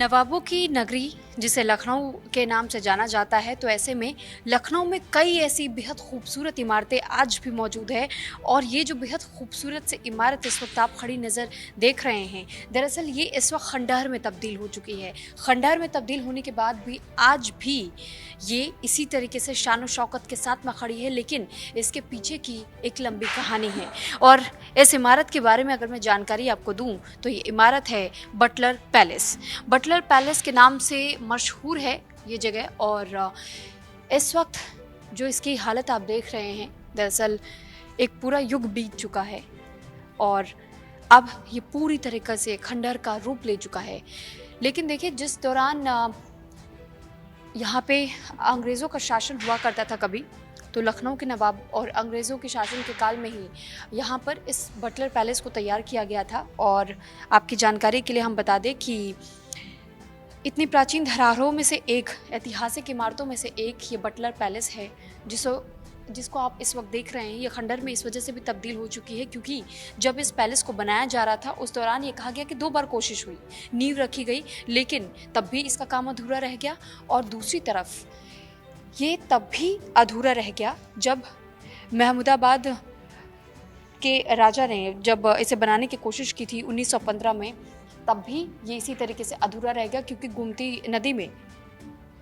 नवाबों की नगरी जिसे लखनऊ के नाम से जाना जाता है, तो ऐसे में लखनऊ में कई ऐसी बेहद खूबसूरत इमारतें आज भी मौजूद है। और ये जो बेहद खूबसूरत सी इमारत इस वक्त आप खड़ी नज़र देख रहे हैं, दरअसल ये इस वक्त खंडहर में तब्दील हो चुकी है। खंडहर में तब्दील होने के बाद भी आज भी ये इसी तरीके से शान शौकत के साथ में खड़ी है, लेकिन इसके पीछे की एक लंबी कहानी है। और इस इमारत के बारे में अगर मैं जानकारी आपको दूं तो ये इमारत है बटलर पैलेस। बटलर पैलेस के नाम से मशहूर है ये जगह। और इस वक्त जो इसकी हालत आप देख रहे हैं, दरअसल एक पूरा युग बीत चुका है और अब ये पूरी तरीके से खंडहर का रूप ले चुका है। लेकिन देखिए, जिस दौरान यहाँ पे अंग्रेज़ों का शासन हुआ करता था कभी, तो लखनऊ के नवाब और अंग्रेज़ों के शासन के काल में ही यहाँ पर इस बटलर पैलेस को तैयार किया गया था। और आपकी जानकारी के लिए हम बता दें कि इतनी प्राचीन धरोहरों में से एक, ऐतिहासिक इमारतों में से एक ये बटलर पैलेस है, जिसको आप इस वक्त देख रहे हैं। ये खंडहर में इस वजह से भी तब्दील हो चुकी है क्योंकि जब इस पैलेस को बनाया जा रहा था उस दौरान ये कहा गया कि 2 बार कोशिश हुई, नींव रखी गई, लेकिन तब भी इसका काम अधूरा रह गया। और दूसरी तरफ ये तब भी अधूरा रह गया जब महमूदाबाद के राजा ने जब इसे बनाने की कोशिश की थी 1915 में, तब भी ये इसी तरीके से अधूरा रह गया क्योंकि गोमती नदी में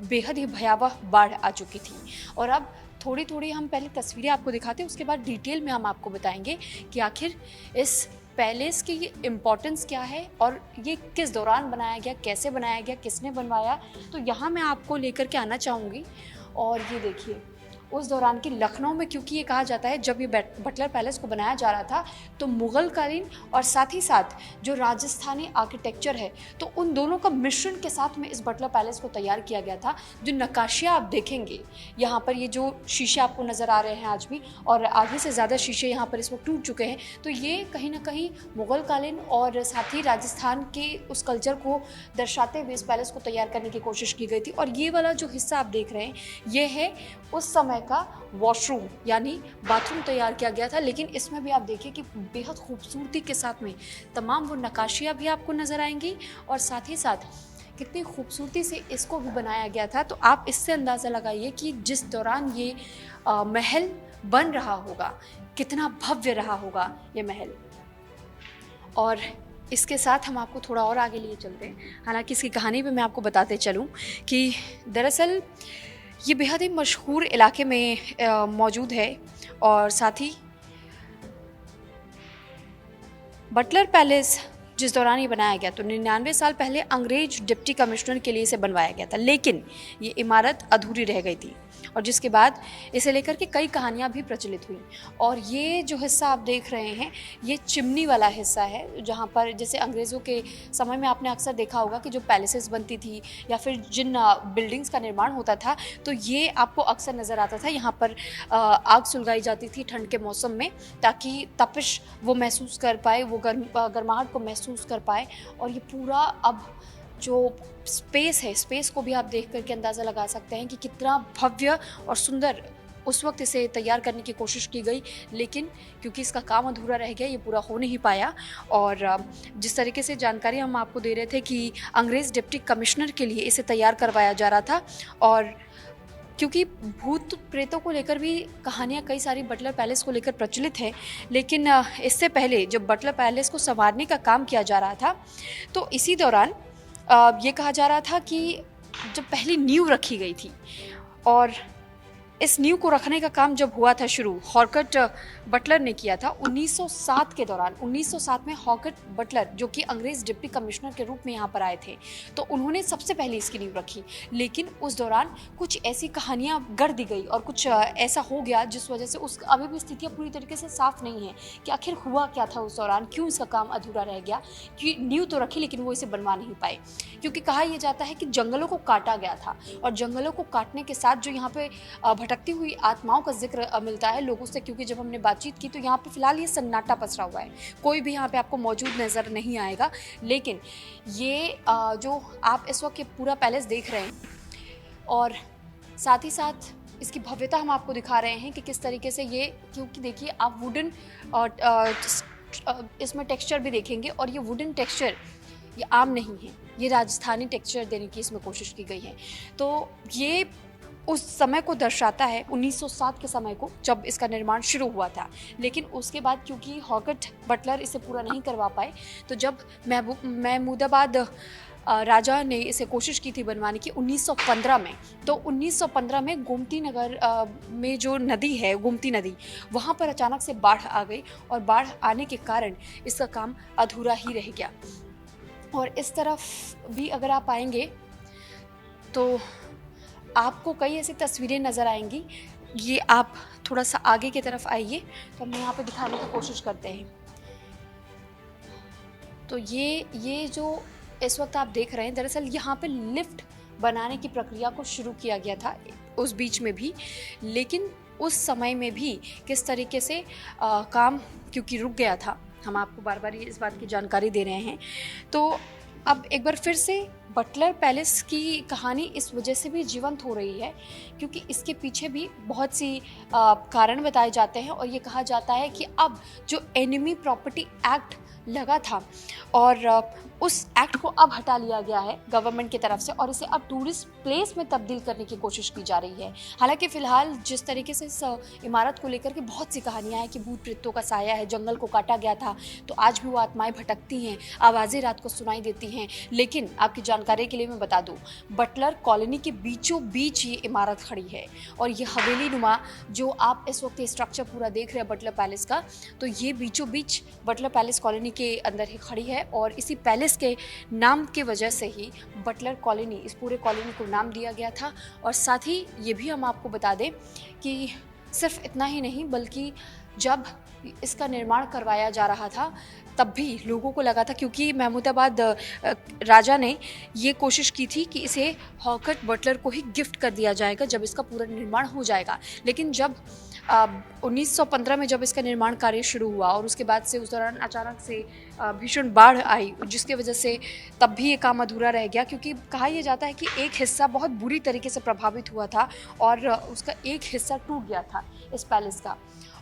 बेहद ही भयावह बाढ़ आ चुकी थी। और अब थोड़ी थोड़ी हम पहले तस्वीरें आपको दिखाते हैं, उसके बाद डिटेल में हम आपको बताएंगे कि आखिर इस पैलेस की इम्पोर्टेंस क्या है और ये किस दौरान बनाया गया, कैसे बनाया गया, किसने बनवाया। तो यहाँ मैं आपको लेकर के आना चाहूँगी। और ये देखिए, उस दौरान की लखनऊ में, क्योंकि ये कहा जाता है जब ये बटलर पैलेस को बनाया जा रहा था तो मुग़ल कालीन और साथ ही साथ जो राजस्थानी आर्किटेक्चर है, तो उन दोनों का मिश्रण के साथ में इस बटलर पैलेस को तैयार किया गया था। जो नक्काशियाँ आप देखेंगे यहाँ पर, ये जो शीशे आपको नज़र आ रहे हैं आज भी, और आधे से ज़्यादा शीशे यहाँ पर इस वक्त टूट चुके हैं, तो ये कहीं ना कहीं मुग़ल कालीन और साथ ही राजस्थान के उस कल्चर को दर्शाते हुए इस पैलेस को तैयार करने की कोशिश की गई थी। और ये वाला जो हिस्सा आप देख रहे हैं, ये है उस समय का वॉशरूम यानी बाथरूम तैयार किया गया था। लेकिन इसमें भी आप देखिए कि बेहद खूबसूरती के साथ में तमाम वो नक्काशियाँ भी आपको नज़र आएंगी और साथ ही साथ कितनी खूबसूरती से इसको भी बनाया गया था। तो आप इससे अंदाज़ा लगाइए कि जिस दौरान ये महल बन रहा होगा, कितना भव्य रहा होगा ये महल। और इसके साथ हम आपको थोड़ा और आगे लिए चलते हैं। हालांकि इसकी कहानी भी मैं आपको बताते चलूँ कि दरअसल ये बेहद ही मशहूर इलाके में मौजूद है। और साथ ही बटलर पैलेस जिस दौरान ये बनाया गया, तो 99 साल पहले अंग्रेज डिप्टी कमिश्नर के लिए इसे बनवाया गया था, लेकिन ये इमारत अधूरी रह गई थी। और जिसके बाद इसे लेकर के कई कहानियाँ भी प्रचलित हुई। और ये जो हिस्सा आप देख रहे हैं, ये चिमनी वाला हिस्सा है, जहाँ पर जैसे अंग्रेज़ों के समय में आपने अक्सर देखा होगा कि जो पैलेसेस बनती थी या फिर जिन बिल्डिंग्स का निर्माण होता था, तो ये आपको अक्सर नज़र आता था। यहाँ पर आग सुलगाई जाती थी ठंड के मौसम में, ताकि तपिश वो महसूस कर पाए, वो गर्माहट को महसूस कर पाए। और ये पूरा अब जो स्पेस है, स्पेस को भी आप देख करके अंदाज़ा लगा सकते हैं कि कितना भव्य और सुंदर उस वक्त इसे तैयार करने की कोशिश की गई, लेकिन क्योंकि इसका काम अधूरा रह गया, ये पूरा हो नहीं पाया। और जिस तरीके से जानकारी हम आपको दे रहे थे कि अंग्रेज़ डिप्टी कमिश्नर के लिए इसे तैयार करवाया जा रहा था। और क्योंकि भूत प्रेतों को लेकर भी कहानियाँ कई सारी बटलर पैलेस को लेकर प्रचलित है, लेकिन इससे पहले जब बटलर पैलेस को संवारने का काम किया जा रहा था, तो इसी दौरान ये कहा जा रहा था कि जब पहली नींव रखी गई थी, और इस नींव को रखने का काम जब हुआ था शुरू, हॉर्कट बटलर ने किया था 1907 के दौरान। 1907 में हॉर्कट बटलर, जो कि अंग्रेज़ डिप्टी कमिश्नर के रूप में यहाँ पर आए थे, तो उन्होंने सबसे पहले इसकी नींव रखी। लेकिन उस दौरान कुछ ऐसी कहानियाँ गढ़ दी गई और कुछ ऐसा हो गया जिस वजह से उस अभी भी स्थितियाँ पूरी तरीके से साफ नहीं है कि आखिर हुआ क्या था उस दौरान, क्यों इसका काम अधूरा रह गया। कि नींव तो रखी लेकिन वो इसे बनवा नहीं पाए, क्योंकि कहा यह जाता है कि जंगलों को काटा गया था। और जंगलों को काटने के साथ जो यहाँ पे भटकती हुई आत्माओं का जिक्र मिलता है लोगों से, क्योंकि जब हमने बातचीत की तो यहाँ पे फिलहाल ये सन्नाटा पसरा हुआ है, कोई भी यहाँ पे आपको मौजूद नज़र नहीं आएगा। लेकिन ये जो आप इस वक्त ये पूरा पैलेस देख रहे हैं, और साथ ही साथ इसकी भव्यता हम आपको दिखा रहे हैं कि किस तरीके से ये, क्योंकि देखिए आप वुडन इसमें टेक्सचर भी देखेंगे, और ये वुडन टेक्सचर ये आम नहीं है, ये राजस्थानी टेक्सचर देने की इसमें कोशिश की गई है। तो ये उस समय को दर्शाता है, 1907 के समय को, जब इसका निर्माण शुरू हुआ था। लेकिन उसके बाद क्योंकि हॉकट बटलर इसे पूरा नहीं करवा पाए, तो जब महमूदाबाद राजा ने इसे कोशिश की थी बनवाने की 1915 में, तो 1915 में गोमती नगर में जो नदी है, गोमती नदी, वहाँ पर अचानक से बाढ़ आ गई और बाढ़ आने के कारण इसका काम अधूरा ही रह गया। और इस तरफ भी अगर आप आएंगे तो आपको कई ऐसी तस्वीरें नज़र आएंगी। ये आप थोड़ा सा आगे की तरफ आइए तो हम यहाँ पे दिखाने की कोशिश करते हैं। तो ये जो इस वक्त आप देख रहे हैं, दरअसल यहाँ पे लिफ्ट बनाने की प्रक्रिया को शुरू किया गया था उस बीच में भी, लेकिन उस समय में भी किस तरीके से काम क्योंकि रुक गया था, हम आपको बार बार इस बात की जानकारी दे रहे हैं। तो अब एक बार फिर से बटलर पैलेस की कहानी इस वजह से भी जीवंत हो रही है क्योंकि इसके पीछे भी बहुत सी कारण बताए जाते हैं और ये कहा जाता है कि अब जो एनिमी प्रॉपर्टी एक्ट लगा था और उस एक्ट को अब हटा लिया गया है गवर्नमेंट की तरफ से और इसे अब टूरिस्ट प्लेस में तब्दील करने की कोशिश की जा रही है। हालांकि फ़िलहाल जिस तरीके से इस इमारत को लेकर के बहुत सी कहानियां हैं कि भूत प्रेतों का साया है, जंगल को काटा गया था तो आज भी वो आत्माएं भटकती हैं, आवाज़ें रात को सुनाई देती हैं। लेकिन आपकी जानकारी के लिए मैं बता दूँ, बटलर कॉलोनी के बीचों बीच ये इमारत खड़ी है और ये हवेली नुमा जो आप इस वक्त ये स्ट्रक्चर पूरा देख रहे हैं बटलर पैलेस का, तो ये बीचों बीच बटलर पैलेस कॉलोनी के अंदर ही खड़ी है और इसी पैलेस के नाम की वजह से ही बटलर कॉलोनी, इस पूरे कॉलोनी को नाम दिया गया था। और साथ ही ये भी हम आपको बता दें कि सिर्फ इतना ही नहीं बल्कि जब इसका निर्माण करवाया जा रहा था तब भी लोगों को लगा था, क्योंकि महमूदाबाद राजा ने ये कोशिश की थी कि इसे हॉकट बटलर को ही गिफ्ट कर दिया जाएगा जब इसका पूरा निर्माण हो जाएगा। लेकिन जब 1915 में जब इसका निर्माण कार्य शुरू हुआ और उसके बाद से उस दौरान अचानक से भीषण बाढ़ आई जिसकी वजह से तब भी ये काम अधूरा रह गया, क्योंकि कहा यह जाता है कि एक हिस्सा बहुत बुरी तरीके से प्रभावित हुआ था और उसका एक हिस्सा टूट गया था इस पैलेस का।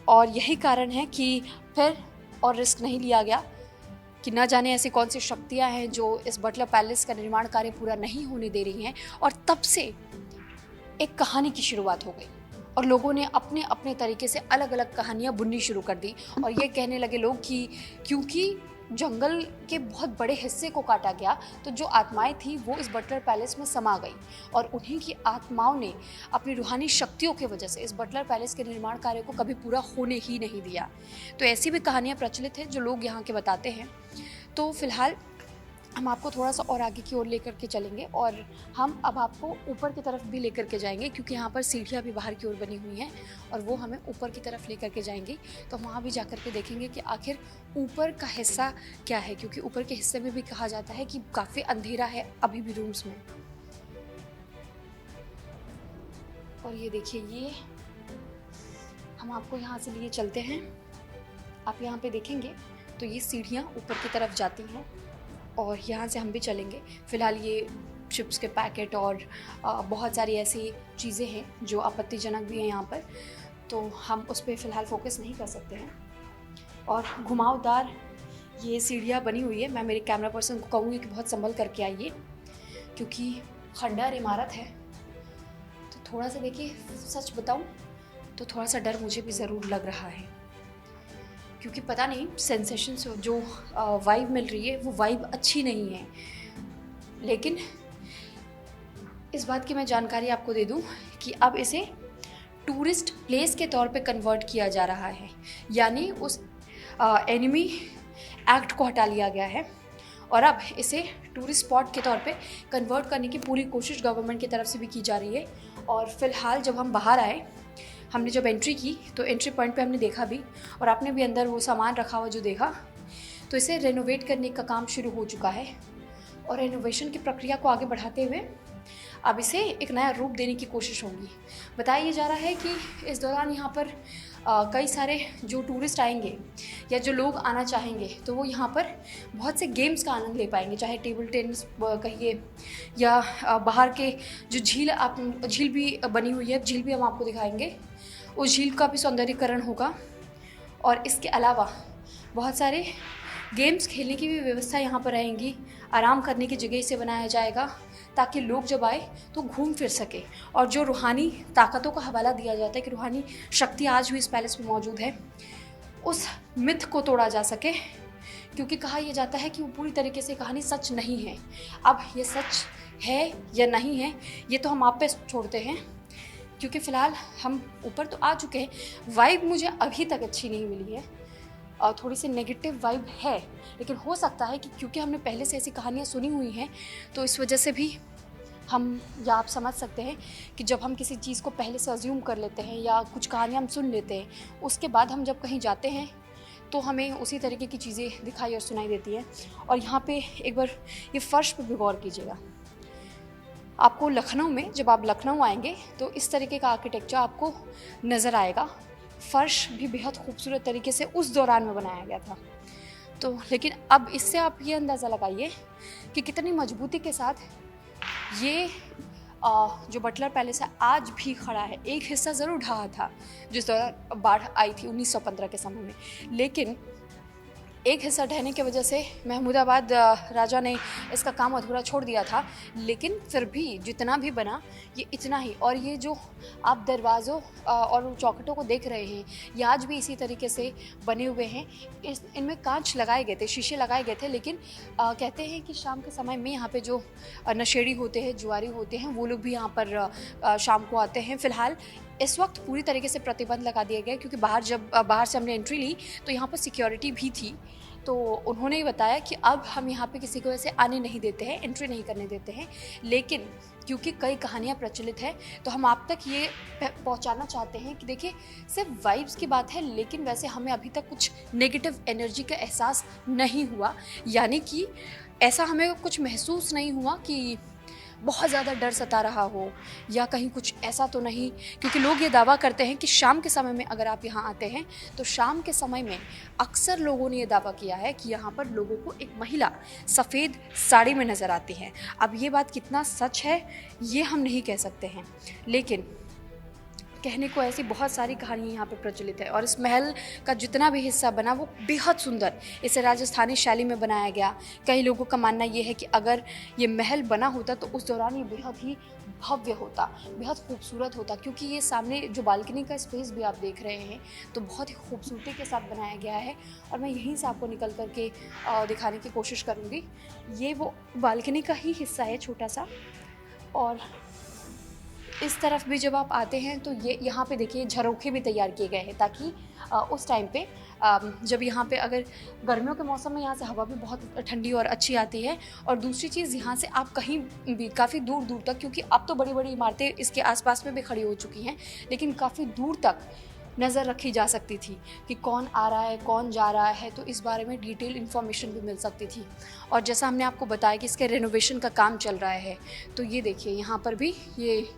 और यही कारण है कि फिर और रिस्क नहीं लिया गया कि न जाने ऐसी कौन सी शक्तियाँ हैं जो इस बटलर पैलेस का निर्माण कार्य पूरा नहीं होने दे रही हैं। और तब से एक कहानी की शुरुआत हो गई और लोगों ने अपने अपने तरीके से अलग अलग कहानियाँ बुननी शुरू कर दी और ये कहने लगे लोग कि क्योंकि जंगल के बहुत बड़े हिस्से को काटा गया तो जो आत्माएं थी वो इस बटलर पैलेस में समा गई और उन्हीं की आत्माओं ने अपनी रूहानी शक्तियों की वजह से इस बटलर पैलेस के निर्माण कार्य को कभी पूरा होने ही नहीं दिया। तो ऐसी भी कहानियाँ प्रचलित हैं जो लोग यहाँ के बताते हैं। तो फिलहाल हम आपको थोड़ा सा और आगे की ओर लेकर के चलेंगे और हम अब आपको ऊपर की तरफ भी लेकर के जाएंगे, क्योंकि यहाँ पर सीढ़ियाँ भी बाहर की ओर बनी हुई हैं और वो हमें ऊपर की तरफ लेकर के जाएंगी। तो वहाँ भी जाकर के देखेंगे कि आखिर ऊपर का हिस्सा क्या है, क्योंकि ऊपर के हिस्से में भी कहा जाता है कि काफ़ी अंधेरा है अभी भी रूम्स में। और ये देखिए, ये हम आपको यहाँ से लिए चलते हैं। आप यहाँ पे देखेंगे तो ये सीढ़ियाँ ऊपर की तरफ जाती हैं और यहाँ से हम भी चलेंगे। फ़िलहाल ये चिप्स के पैकेट और बहुत सारी ऐसी चीज़ें हैं जो आपत्तिजनक भी हैं यहाँ पर, तो हम उस पर फ़िलहाल फोकस नहीं कर सकते हैं। और घुमावदार ये सीढ़ियाँ बनी हुई है। मैं मेरे कैमरा पर्सन को कहूँगी कि बहुत संभल करके आइए, क्योंकि खंडहर इमारत है। तो थोड़ा सा देखिए, सच बताऊँ तो थोड़ा सा डर मुझे भी ज़रूर लग रहा है, क्योंकि पता नहीं सेंसेशन से जो वाइब मिल रही है वो वाइब अच्छी नहीं है। लेकिन इस बात की मैं जानकारी आपको दे दूं कि अब इसे टूरिस्ट प्लेस के तौर पे कन्वर्ट किया जा रहा है, यानी उस एनिमी एक्ट को हटा लिया गया है और अब इसे टूरिस्ट स्पॉट के तौर पे कन्वर्ट करने की पूरी कोशिश गवर्नमेंट की तरफ से भी की जा रही है। और फिलहाल जब हम बाहर आए, हमने जब एंट्री की तो एंट्री पॉइंट पे हमने देखा भी और आपने भी अंदर वो सामान रखा हुआ जो देखा, तो इसे रेनोवेट करने का काम शुरू हो चुका है और रेनोवेशन की प्रक्रिया को आगे बढ़ाते हुए अब इसे एक नया रूप देने की कोशिश होगी। बताया जा रहा है कि इस दौरान यहाँ पर कई सारे जो टूरिस्ट आएंगे या जो लोग आना चाहेंगे तो वो यहाँ पर बहुत से गेम्स का आनंद ले पाएंगे, चाहे टेबल टेनिस कहिए या बाहर के जो झील भी बनी हुई है, झील भी हम आपको दिखाएंगे, उस झील का भी सौंदर्यीकरण होगा। और इसके अलावा बहुत सारे गेम्स खेलने की भी व्यवस्था यहाँ पर रहेंगी, आराम करने की जगह इसे बनाया जाएगा ताकि लोग जब आए तो घूम फिर सके। और जो रूहानी ताकतों का हवाला दिया जाता है कि रूहानी शक्ति आज भी इस पैलेस में मौजूद है, उस मिथ को तोड़ा जा सके, क्योंकि कहा यह जाता है कि वो पूरी तरीके से कहानी सच नहीं है। अब ये सच है या नहीं है ये तो हम आप पे छोड़ते हैं, क्योंकि फ़िलहाल हम ऊपर तो आ चुके हैं। वाइब मुझे अभी तक अच्छी नहीं मिली है और थोड़ी सी नेगेटिव वाइब है, लेकिन हो सकता है कि क्योंकि हमने पहले से ऐसी कहानियाँ सुनी हुई हैं तो इस वजह से भी हम, या आप समझ सकते हैं कि जब हम किसी चीज़ को पहले से अज्यूम कर लेते हैं या कुछ कहानियाँ हम सुन लेते हैं, उसके बाद हम जब कहीं जाते हैं तो हमें उसी तरीके की चीज़ें दिखाई और सुनाई देती हैं। और यहाँ पे एक बार ये फ़र्श पे भी गौर कीजिएगा। आपको लखनऊ में, जब आप लखनऊ आएंगे तो इस तरीके का आर्किटेक्चर आपको नज़र आएगा। फ़र्श भी बेहद खूबसूरत तरीके से उस दौरान में बनाया गया था। तो लेकिन अब इससे आप ये अंदाज़ा लगाइए कि कितनी मजबूती के साथ ये जो बटलर पैलेस है आज भी खड़ा है। एक हिस्सा ज़रूर ढहा था जिस दौरान बाढ़ आई थी 1915 के समय में, लेकिन एक हिस्सा ढहने की वजह से महमूदाबाद राजा ने इसका काम अधूरा छोड़ दिया था। लेकिन फिर भी जितना भी बना ये इतना ही। और ये जो आप दरवाज़ों और चौखटों को देख रहे हैं ये आज भी इसी तरीके से बने हुए हैं। इनमें कांच लगाए गए थे, शीशे लगाए गए थे, लेकिन कहते हैं कि शाम के समय में यहाँ पे जो नशेड़ी होते हैं, जुआरी होते हैं, वो लोग भी यहाँ पर शाम को आते हैं। फ़िलहाल इस वक्त पूरी तरीके से प्रतिबंध लगा दिया गया, क्योंकि बाहर से हमने एंट्री ली तो यहाँ पर सिक्योरिटी भी थी। तो उन्होंने ही बताया कि अब हम यहाँ पे किसी को ऐसे आने नहीं देते हैं, एंट्री नहीं करने देते हैं। लेकिन क्योंकि कई कहानियाँ प्रचलित हैं तो हम आप तक ये पहुँचाना चाहते हैं कि देखिए, सिर्फ वाइब्स की बात है, लेकिन वैसे हमें अभी तक कुछ नेगेटिव एनर्जी का एहसास नहीं हुआ। यानी कि ऐसा हमें कुछ महसूस नहीं हुआ कि बहुत ज़्यादा डर सता रहा हो या कहीं कुछ ऐसा तो नहीं। क्योंकि लोग ये दावा करते हैं कि शाम के समय में अगर आप यहाँ आते हैं तो शाम के समय में अक्सर लोगों ने ये दावा किया है कि यहाँ पर लोगों को एक महिला सफ़ेद साड़ी में नज़र आती है। अब ये बात कितना सच है ये हम नहीं कह सकते हैं, लेकिन कहने को ऐसी बहुत सारी कहानियाँ यहाँ पे प्रचलित है। और इस महल का जितना भी हिस्सा बना वो बेहद सुंदर, इसे राजस्थानी शैली में बनाया गया। कई लोगों का मानना ये है कि अगर ये महल बना होता तो उस दौरान ये बेहद ही भव्य होता, बेहद खूबसूरत होता। क्योंकि ये सामने जो बालकनी का स्पेस भी आप देख रहे हैं तो बहुत ही खूबसूरती के साथ बनाया गया है। और मैं यहीं से आपको निकल करके दिखाने की कोशिश करूँगी। ये वो बालकनी का ही हिस्सा है छोटा सा। और इस तरफ भी जब आप आते हैं तो ये यहाँ पे देखिए झरोखे भी तैयार किए गए हैं, ताकि उस टाइम पे जब यहाँ पे अगर गर्मियों के मौसम में यहाँ से हवा भी बहुत ठंडी और अच्छी आती है। और दूसरी चीज़, यहाँ से आप कहीं भी काफ़ी दूर दूर तक, क्योंकि अब तो बड़ी बड़ी इमारतें इसके आसपास में भी खड़ी हो चुकी हैं, लेकिन काफ़ी दूर तक नज़र रखी जा सकती थी कि कौन आ रहा है, कौन जा रहा है। तो इस बारे में डिटेल इन्फॉर्मेशन भी मिल सकती थी। और जैसा हमने आपको बताया कि इसके रेनोवेशन का काम चल रहा है, तो ये देखिए यहाँ पर भी ये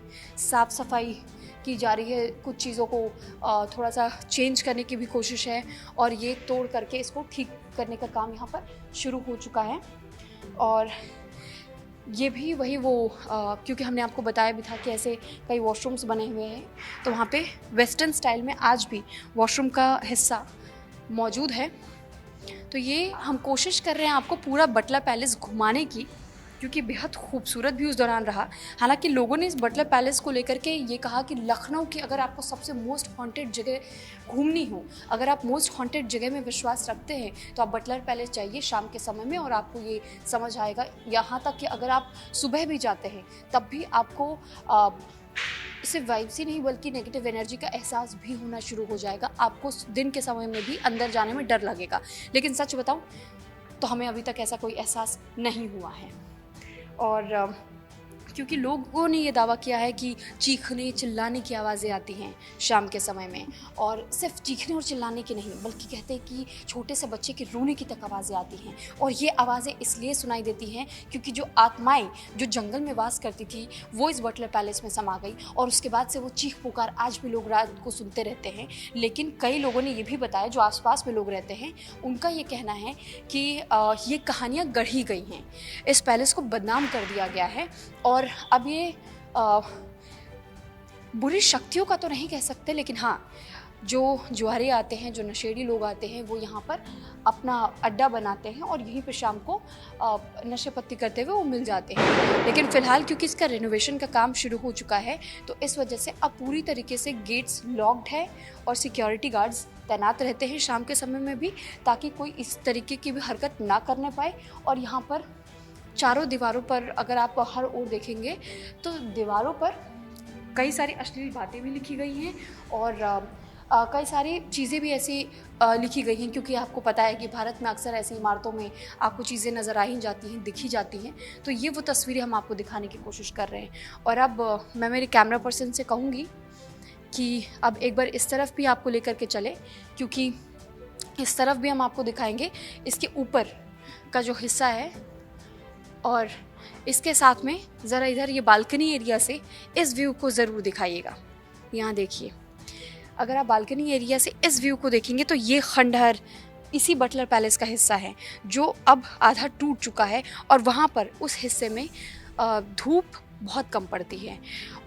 साफ़ सफाई की जा रही है। कुछ चीज़ों को थोड़ा सा चेंज करने की भी कोशिश है और ये तोड़ करके इसको ठीक करने का काम यहाँ पर शुरू हो चुका है। और ये भी वही वो क्योंकि हमने आपको बताया भी था कि ऐसे कई वॉशरूम्स बने हुए हैं, तो वहाँ पे वेस्टर्न स्टाइल में आज भी वॉशरूम का हिस्सा मौजूद है। तो ये हम कोशिश कर रहे हैं आपको पूरा बटला पैलेस घुमाने की, क्योंकि बेहद खूबसूरत भी उस दौरान रहा। हालांकि लोगों ने इस बटलर पैलेस को लेकर के ये कहा कि लखनऊ की अगर आपको सबसे मोस्ट हॉन्टेड जगह घूमनी हो, अगर आप मोस्ट हॉन्टेड जगह में विश्वास रखते हैं तो आप बटलर पैलेस जाइए शाम के समय में और आपको ये समझ आएगा। यहाँ तक कि अगर आप सुबह भी जाते हैं तब भी आपको सिर्फ वाइब्स ही नहीं बल्कि नेगेटिव एनर्जी का एहसास भी होना शुरू हो जाएगा। आपको दिन के समय में भी अंदर जाने में डर लगेगा। लेकिन सच बताऊँ तो हमें अभी तक ऐसा कोई एहसास नहीं हुआ है। और क्योंकि लोगों ने ये दावा किया है कि चीखने चिल्लाने की आवाज़ें आती हैं शाम के समय में, और सिर्फ चीखने और चिल्लाने की नहीं बल्कि कहते हैं कि छोटे से बच्चे के रोने की तक आवाज़ें आती हैं। और ये आवाज़ें इसलिए सुनाई देती हैं क्योंकि जो आत्माएं जो जंगल में वास करती थी वो इस बटलर पैलेस में समा गई, और उसके बाद से वो चीख पुकार आज भी लोग रात को सुनते रहते हैं। लेकिन कई लोगों ने ये भी बताया, जो आसपास में लोग रहते हैं उनका ये कहना है कि ये कहानियाँ गढ़ी गई हैं, इस पैलेस को बदनाम कर दिया गया है। और अब ये बुरी शक्तियों का तो नहीं कह सकते, लेकिन हाँ जो जुआरी आते हैं, जो नशेड़ी लोग आते हैं, वो यहाँ पर अपना अड्डा बनाते हैं और यहीं पर शाम को नशे पत्ती करते हुए वो मिल जाते हैं। लेकिन फ़िलहाल क्योंकि इसका रेनोवेशन का काम शुरू हो चुका है, तो इस वजह से अब पूरी तरीके से गेट्स लॉक्ड है और सिक्योरिटी गार्ड्स तैनात रहते हैं शाम के समय में भी, ताकि कोई इस तरीके की भी हरकत ना करने पाए। और यहाँ पर चारों दीवारों पर अगर आप हर ओर देखेंगे तो दीवारों पर कई सारी अश्लील बातें भी लिखी गई हैं और कई सारी चीज़ें भी ऐसी लिखी गई हैं, क्योंकि आपको पता है कि भारत में अक्सर ऐसी इमारतों में आपको चीज़ें नज़र आ ही जाती हैं, दिखी जाती हैं। तो ये वो तस्वीरें हम आपको दिखाने की कोशिश कर रहे हैं। और अब मैं मेरे कैमरा पर्सन से कहूँगी कि अब एक बार इस तरफ भी आपको लेकर के चले, क्योंकि इस तरफ भी हम आपको दिखाएंगे इसके ऊपर का जो हिस्सा है। और इसके साथ में ज़रा इधर ये बालकनी एरिया से इस व्यू को ज़रूर दिखाइएगा। यहाँ देखिए, अगर आप बालकनी एरिया से इस व्यू को देखेंगे तो ये खंडहर इसी बटलर पैलेस का हिस्सा है, जो अब आधा टूट चुका है और वहाँ पर उस हिस्से में धूप बहुत कम पड़ती है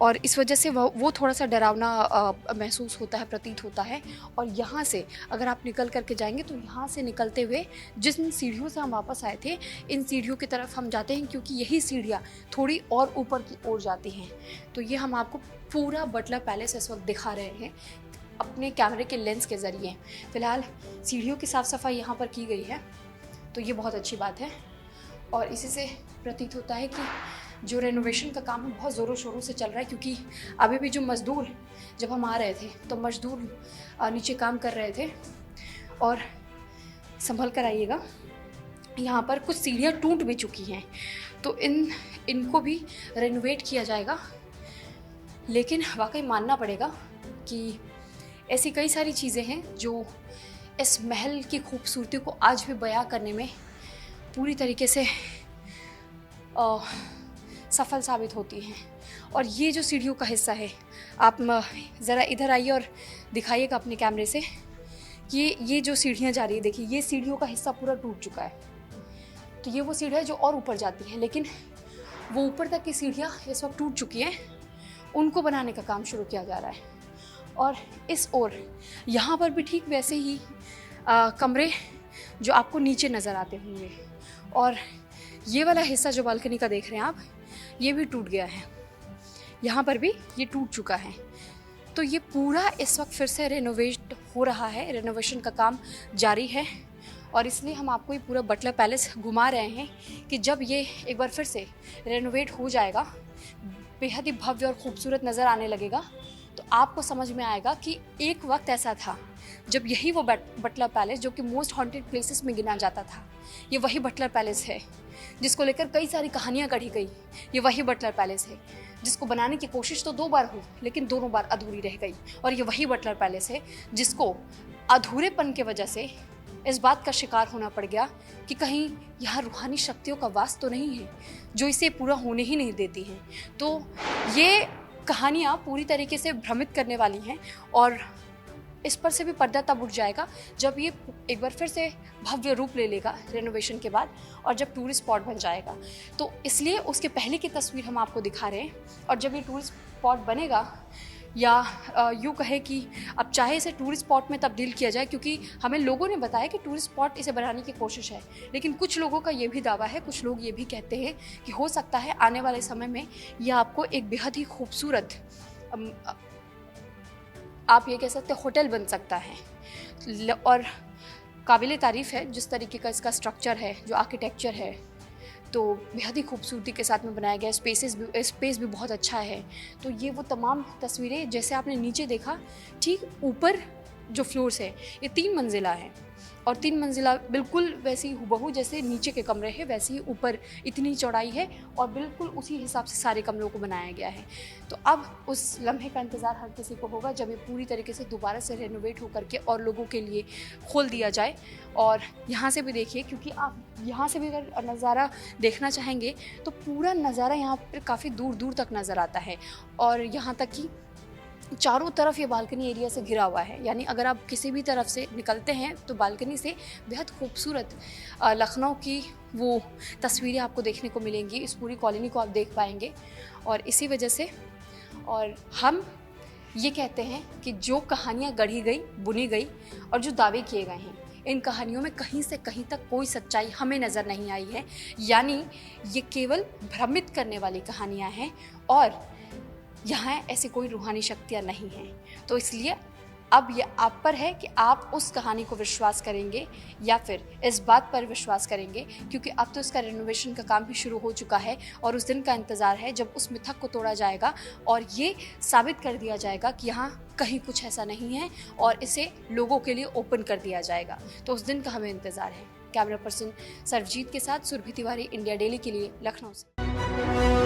और इस वजह से वो थोड़ा सा डरावना महसूस होता है, प्रतीत होता है। और यहाँ से अगर आप निकल करके जाएंगे तो यहाँ से निकलते हुए जिन सीढ़ियों से हम वापस आए थे, इन सीढ़ियों की तरफ हम जाते हैं, क्योंकि यही सीढ़ियाँ थोड़ी और ऊपर की ओर जाती हैं। तो ये हम आपको पूरा बटलर पैलेस इस वक्त दिखा रहे हैं अपने कैमरे के लेंस के ज़रिए। फ़िलहाल सीढ़ियों की साफ़ सफाई यहाँ पर की गई है, तो ये बहुत अच्छी बात है। और इसी से प्रतीत होता है कि जो रेनोवेशन का काम है बहुत ज़ोरों शोरों से चल रहा है, क्योंकि अभी भी जो मज़दूर, जब हम आ रहे थे तो मज़दूर नीचे काम कर रहे थे। और संभल कर आइएगा, यहाँ पर कुछ सीढ़ियाँ टूट भी चुकी हैं, तो इनको भी रेनोवेट किया जाएगा। लेकिन वाकई मानना पड़ेगा कि ऐसी कई सारी चीज़ें हैं जो इस महल की खूबसूरती को आज भी बयां करने में पूरी तरीके से सफल साबित होती हैं। और ये जो सीढ़ियों का हिस्सा है, आप ज़रा इधर आइए और दिखाइएगा अपने कैमरे से, ये जो सीढ़ियाँ जा रही है, देखिए ये सीढ़ियों का हिस्सा पूरा टूट चुका है। तो ये वो सीढ़ियाँ जो और ऊपर जाती हैं, लेकिन वो ऊपर तक की सीढ़ियाँ इस वक्त टूट चुकी हैं, उनको बनाने का काम शुरू किया जा रहा है। और इस ओर यहाँ पर भी ठीक वैसे ही कमरे जो आपको नीचे नज़र आते होंगे। और ये वाला हिस्सा जो बालकनी का देख रहे हैं आप, ये भी टूट गया है, यहाँ पर भी ये टूट चुका है। तो ये पूरा इस वक्त फिर से रेनोवेट हो रहा है, रेनोवेशन का काम जारी है। और इसलिए हम आपको ये पूरा बटलर पैलेस घुमा रहे हैं कि जब ये एक बार फिर से रेनोवेट हो जाएगा, बेहद ही भव्य और ख़ूबसूरत नज़र आने लगेगा, तो आपको समझ में आएगा कि एक वक्त ऐसा था जब यही वो बटलर पैलेस, जो कि मोस्ट हॉन्टेड प्लेसेस में गिना जाता था, ये वही बटलर पैलेस है जिसको लेकर कई सारी कहानियाँ गढ़ी गई। ये वही बटलर पैलेस है जिसको बनाने की कोशिश तो 2 बार हुई, लेकिन दोनों बार अधूरी रह गई। और ये वही बटलर पैलेस है जिसको अधूरेपन के वजह से इस बात का शिकार होना पड़ गया कि कहीं यहाँ रूहानी शक्तियों का वास तो नहीं है जो इसे पूरा होने ही नहीं देती हैं। तो ये कहानियाँ पूरी तरीके से भ्रमित करने वाली हैं और इस पर से भी पर्दा तब उठ जाएगा जब ये एक बार फिर से भव्य रूप ले लेगा रेनोवेशन के बाद, और जब टूरिस्ट स्पॉट बन जाएगा। तो इसलिए उसके पहले की तस्वीर हम आपको दिखा रहे हैं। और जब ये टूरिस्ट स्पॉट बनेगा, या यूँ कहे कि अब चाहे इसे टूरिस्ट स्पॉट में तब्दील किया जाए, क्योंकि हमें लोगों ने बताया कि टूरिस्ट स्पॉट इसे बनाने की कोशिश है, लेकिन कुछ लोगों का ये भी दावा है, कुछ लोग ये भी कहते हैं कि हो सकता है आने वाले समय में यह आपको एक बेहद ही खूबसूरत, आप ये कह सकते हैं, होटल बन सकता है। और काबिल तारीफ़ है जिस तरीके का इसका स्ट्रक्चर है, जो आर्किटेक्चर है, तो बेहद ही खूबसूरती के साथ में बनाया गया। स्पेस भी बहुत अच्छा है। तो ये वो तमाम तस्वीरें, जैसे आपने नीचे देखा, ठीक ऊपर जो फ्लोर्स है ये 3 मंजिला है, और 3 मंजिला बिल्कुल वैसी हुबहू जैसे नीचे के कमरे हैं, वैसे ही ऊपर इतनी चौड़ाई है और बिल्कुल उसी हिसाब से सारे कमरों को बनाया गया है। तो अब उस लम्हे का इंतज़ार हर किसी को होगा जब ये पूरी तरीके से दोबारा से रेनोवेट होकर के और लोगों के लिए खोल दिया जाए। और यहाँ से भी देखिए, क्योंकि आप यहाँ से भी अगर नज़ारा देखना चाहेंगे तो पूरा नज़ारा यहाँ पर काफ़ी दूर दूर तक नज़र आता है, और यहाँ तक कि चारों तरफ ये बालकनी एरिया से घिरा हुआ है। यानी अगर आप किसी भी तरफ से निकलते हैं तो बालकनी से बेहद खूबसूरत लखनऊ की वो तस्वीरें आपको देखने को मिलेंगी। इस पूरी कॉलोनी को आप देख पाएंगे। और इसी वजह से, और हम ये कहते हैं कि जो कहानियाँ गढ़ी गई, बुनी गई और जो दावे किए गए हैं, इन कहानियों में कहीं से कहीं तक कोई सच्चाई हमें नज़र नहीं आई है। यानी ये केवल भ्रमित करने वाली कहानियाँ हैं और यहाँ ऐसी कोई रूहानी शक्तियाँ नहीं हैं। तो इसलिए अब ये आप पर है कि आप उस कहानी को विश्वास करेंगे या फिर इस बात पर विश्वास करेंगे, क्योंकि अब तो इसका रेनोवेशन का काम भी शुरू हो चुका है और उस दिन का इंतज़ार है जब उस मिथक को तोड़ा जाएगा और ये साबित कर दिया जाएगा कि यहाँ कहीं कुछ ऐसा नहीं है और इसे लोगों के लिए ओपन कर दिया जाएगा। तो उस दिन का हमें इंतज़ार है। कैमरा पर्सन सर्वजीत के साथ सुरभि तिवारी, इंडिया डेली के लिए, लखनऊ से।